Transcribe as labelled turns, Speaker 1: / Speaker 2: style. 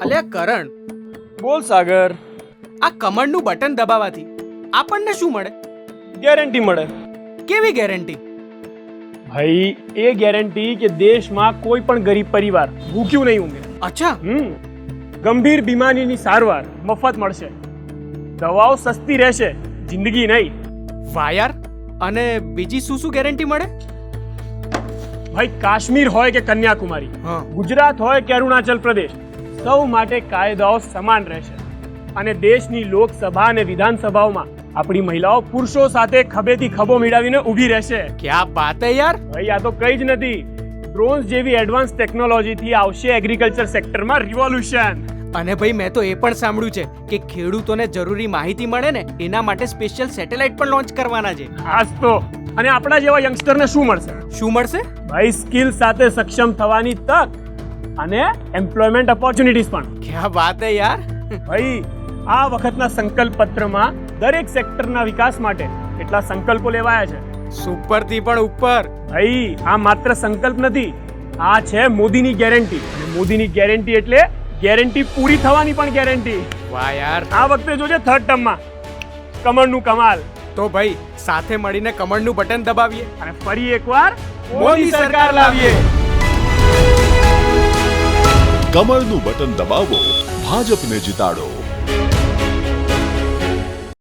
Speaker 1: અલ્યા કરણ,
Speaker 2: બોલ સાગર.
Speaker 1: આ કમળનું બટન દબાવવાથી આપણને શું મળે?
Speaker 2: ગેરંટી મળે.
Speaker 1: કેવી ગેરંટી?
Speaker 2: ભાઈ એ ગેરંટી કે દેશમાં કોઈ પણ ગરીબ પરિવાર ભૂખ્યું નહીં ઊંઘે.
Speaker 1: અચ્છા,
Speaker 2: ગંભીર બીમારીની સારવાર મફત મળશે, દવાઓ સસ્તી રહેશે, જિંદગી નહીં.
Speaker 1: વાહ યાર. અને બીજી શું શું ગેરંટી મળે?
Speaker 2: ભાઈ કાશ્મીર હોય કે કન્યાકુમારી,
Speaker 1: હા.
Speaker 2: ગુજરાત હોય કે અરુણાચલ પ્રદેશ, સૌ માટે કાયદાઓ સમાન રહેશે. અને દેશની લોકસભા અને વિધાનસભાઓમાં આપણી મહિલાઓ પુરુષો સાથે ખભેથી ખભો મિલાવીને ઊભી રહેશે.
Speaker 1: ક્યાં બાત હે યાર.
Speaker 2: ભાઈ આ તો કઈ જ નથી, ડ્રોન્સ જેવી એડવાન્સ ટેકનોલોજીથી આવશે એગ્રીકલ્ચર સેક્ટરમાં રિવોલ્યુશન.
Speaker 1: અને ભાઈ મેં તો એ પણ સાંભળ્યું છે કે ખેડૂતોને જરૂરી માહિતી મળે ને એના માટે સ્પેશિયલ સેટેલાઇટ પણ લોન્ચ કરવાના છે.
Speaker 2: ખાસ તો અને આપણા જેવા યંગસ્ટરને શું મળશે?
Speaker 1: શું મળશે?
Speaker 2: ભાઈ સ્કિલ સાથે સક્ષમ થવાની તક અને એમ્પ્લોયમેન્ટ ઓપોર્ચ્યુનિટીઝ પણ.
Speaker 1: ક્યાં વાત હે યાર.
Speaker 2: ભાઈ આ વખતના સંકલ્પ પત્રમાં દરેક સેક્ટરના વિકાસ માટે એટલા સંકલ્પો લેવાયા છે.
Speaker 1: સુપરથી પણ ઉપર.
Speaker 2: ભાઈ આ માત્ર સંકલ્પ નથી, આ છે મોદીની ગેરંટી. અને મોદીની ગેરંટી એટલે ગેરંટી પૂરી થવાની પણ ગેરંટી.
Speaker 1: વાહ યાર.
Speaker 2: આ વખતે જોજે થર્ડ ટર્મમાં કમળનું કમાલ.
Speaker 1: તો ભાઈ સાથે મળીને કમળનું બટન દબાવીએ
Speaker 2: અને ફરી એકવાર
Speaker 1: મોદી સરકાર લાવીએ.
Speaker 3: કમળનું બટન દબાવો, ભાજપને જીતાડો.